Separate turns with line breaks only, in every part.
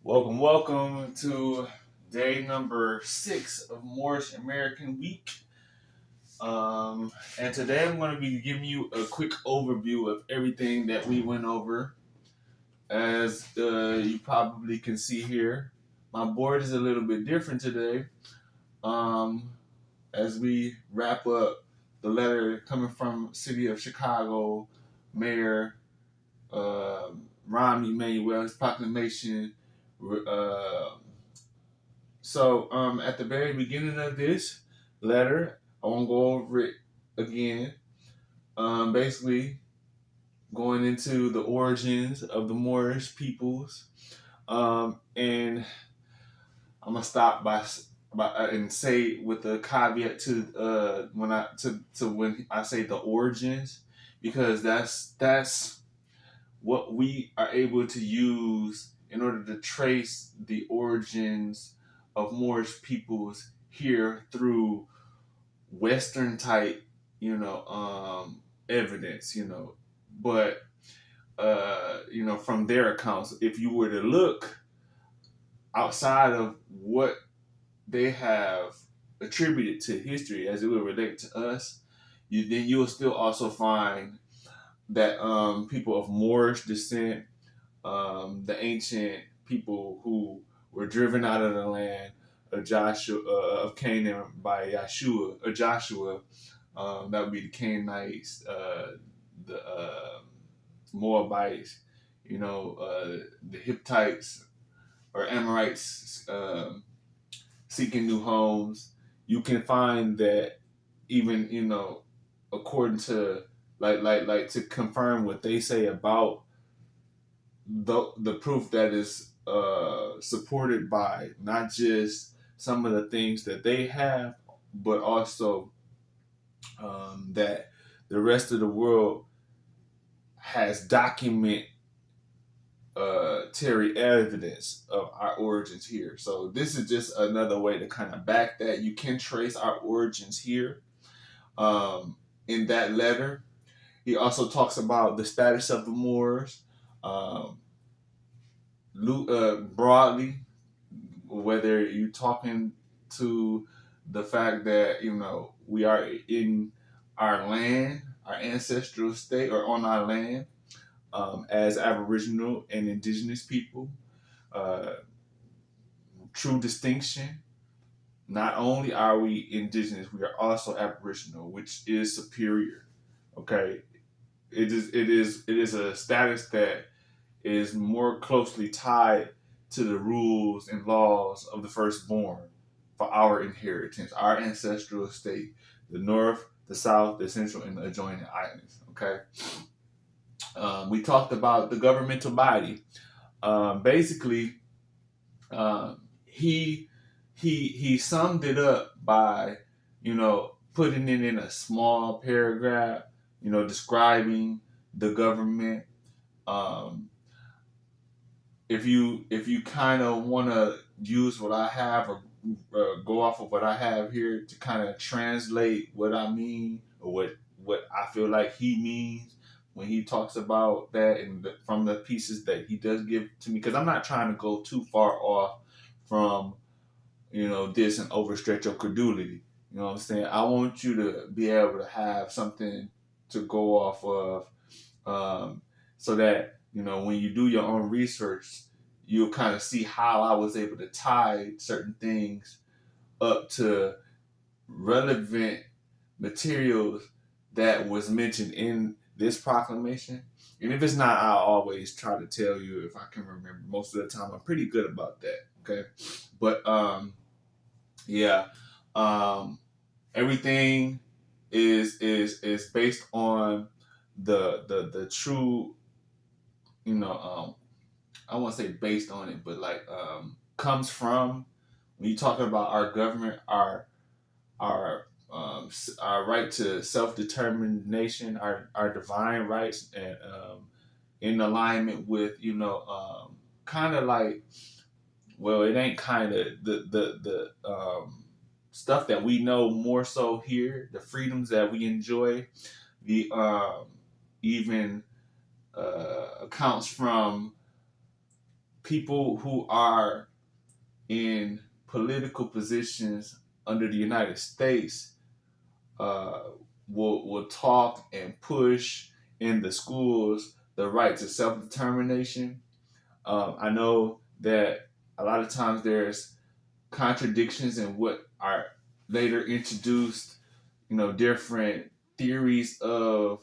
Welcome to day number 6 of Moorish American Week. And today I'm going to be giving you a quick overview of everything that we went over. As you probably can see here, my board is a little bit different today. Um, as we wrap up the letter coming from City of Chicago Mayor Rahm Emanuel's proclamation. Uh, at the very beginning of this letter, I won't go over it again. Basically, going into the origins of the Moorish peoples, and I'm gonna stop by and say with a caveat to when I say the origins, because that's what we are able to use in order to trace the origins of Moorish peoples here through Western type, evidence, but from their accounts, if you were to look outside of what they have attributed to history as it would relate to us, you'll still also find that people of Moorish descent, the ancient people who were driven out of the land of of Canaan by Joshua, that would be the Canaanites, the Moabites, the Hittites or Amorites seeking new homes. You can find that even according to like to confirm what they say about the proof that is supported by not just some of the things that they have, but also that the rest of the world has document Terry evidence of our origins here. So this is just another way to kind of back that. You can trace our origins here. In that letter, he also talks about the status of the Moors, um, broadly, whether you're talking to the fact that we are in our land, our ancestral state, or on our land as Aboriginal and Indigenous people. Uh, True distinction. Not only are we Indigenous, we are also Aboriginal, which is superior. Okay, it is a status that is more closely tied to the rules and laws of the firstborn for our inheritance, our ancestral estate, the north, the south, the central, and the adjoining islands. Okay. We talked about the governmental body. Basically, he he summed it up by putting it in a small paragraph, describing the government. Um, if you kind of want to use what I have or go off of what I have here to kind of translate what I mean or what I feel like he means when he talks about that and from the pieces that he does give to me, because I'm not trying to go too far off from this and overstretch your credulity. You know what I'm saying? I want you to be able to have something to go off of, so that when you do your own research, you'll kind of see how I was able to tie certain things up to relevant materials that was mentioned in this proclamation. And if it's not, I'll always try to tell you if I can remember. Most of the time, I'm pretty good about that. Okay, but yeah, um, everything is based on the true, I won't say based on it, but like comes from when you talking about our government, our right to self determination, our divine rights, and in alignment with kind of like, well, it ain't kind of the stuff that we know more so here, the freedoms that we enjoy, the even accounts from people who are in political positions under the United States uh, will talk and push in the schools the right to self determination. I know that a lot of times there's contradictions in what are later introduced, different theories of,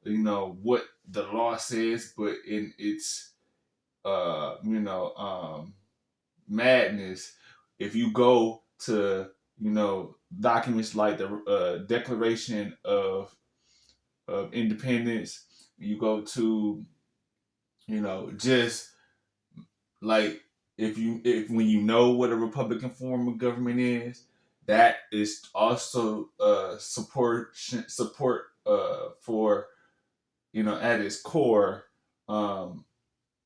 what the law says, but in its, madness, if you go to, documents like the Declaration of Independence, you go to, just like if when you know what a Republican form of government is, that is also support for, at its core, um,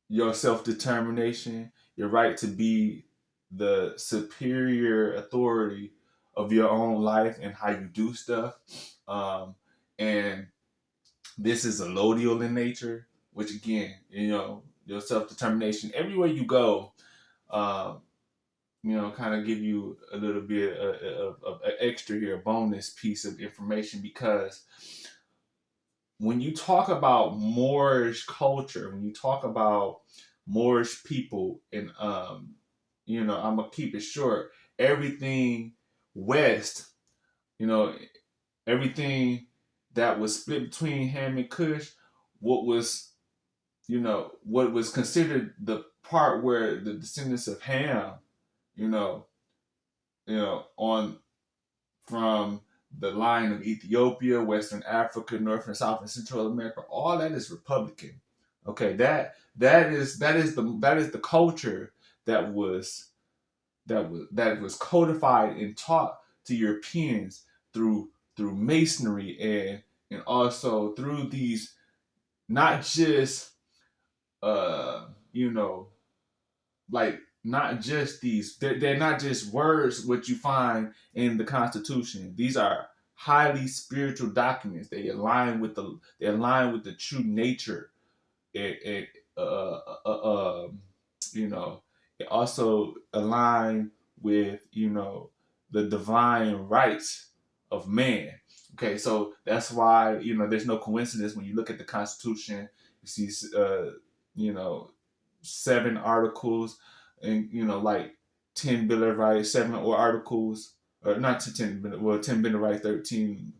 your self determination, your right to be the superior authority of your own life and how you do stuff. And this is allodial in nature, which again, your self determination. Everywhere you go, um, kind of give you a little bit of extra here, a bonus piece of information, because when you talk about Moorish culture, when you talk about Moorish people, and I'm gonna keep it short. Everything west, you know, everything that was split between Ham and Cush, what was, what was considered the part where the descendants of Ham, you know, on from the line of Ethiopia, Western Africa, North and South and Central America, all that is Republican. Okay, that is the culture that was codified and taught to Europeans through masonry, and also through these, not just uh you know like not just these, they're not just words what you find in the Constitution. These are highly spiritual documents. They align with the true nature. It uh, uh, uh, um, you know it also align with, the divine rights of man. Okay, so that's why, there's no coincidence when you look at the Constitution. You see, you know, 7 articles, and like 10 Bill of Rights, seven or articles, or not to 10, well, 10 Bill of Rights, 13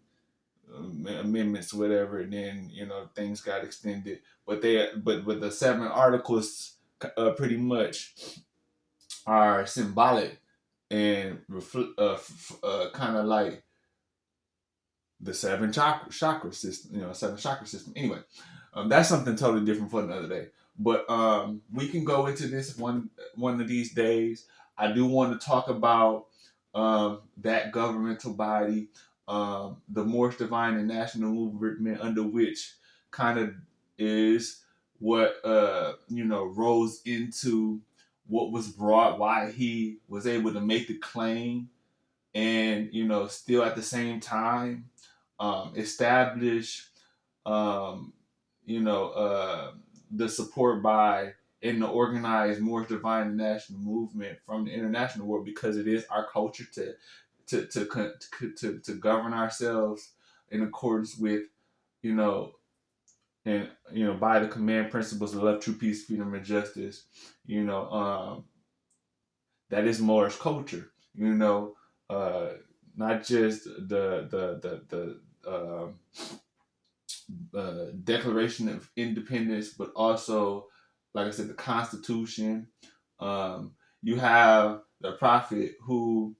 amendments, whatever, and then things got extended. But the 7 articles pretty much are symbolic and kind of like the seven chakra system, 7 chakra system. Anyway, that's something totally different for another day. But we can go into this one of these days. I do want to talk about that governmental body, the Moorish Divine and National Movement, under which kind of is what rose into what was brought, why he was able to make the claim, and still at the same time establish um, the support by in the organized Moorish Divine and National Movement from the international world, because it is our culture to govern ourselves in accordance with, you know and by the command principles of love, true peace, freedom, and justice. you know um, that is Moorish culture. Uh, not just the Declaration of Independence, but also, like I said, the Constitution. You have the prophet who,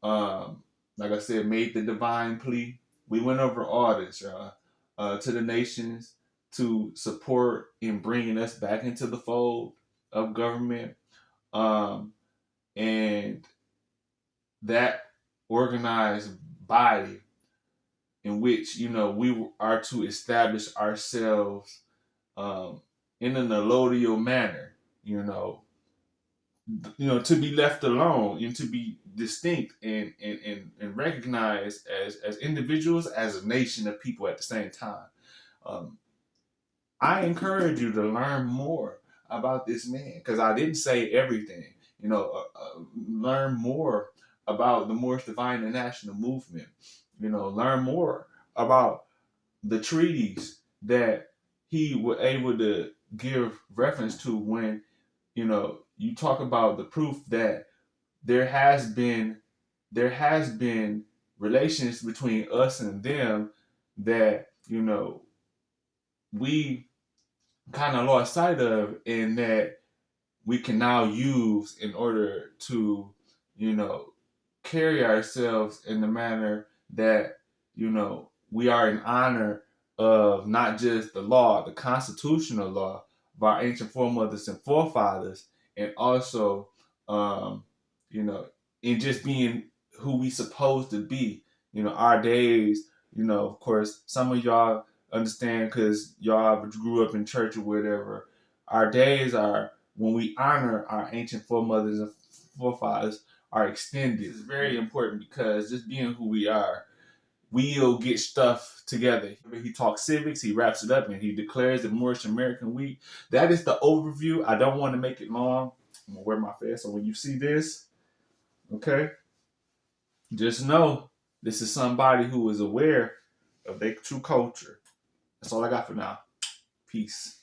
like I said, made the divine plea. We went over all this to the nations to support in bringing us back into the fold of government. Um, and that organized body in which we are to establish ourselves um, in an allodial manner, you know, to be left alone and to be distinct and recognized as individuals, as a nation of people at the same time. Um, I encourage you to learn more. about this man, because I didn't say everything. Learn more about the Moorish Divine International Movement. Learn more about the treaties that he was able to give reference to when you talk about the proof that there has been relations between us and them that we kind of lost sight of, and that we can now use in order to you know carry ourselves in the manner that we are in honor of not just the law, the constitutional law of our ancient foremothers and forefathers, and also um, you know in just being who we supposed to be. Our days. Of course, some of y'all understand because y'all grew up in church or whatever. Our days are when we honor our ancient foremothers and forefathers are extended. It's very important because just being who we are, we'll get stuff together. He talks civics, he wraps it up, and he declares the Moorish American Week. That is the overview. I don't want to make it long. I'm gonna wear my face. So when you see this, okay, just know this is somebody who is aware of their true culture. That's all I got for now. Peace.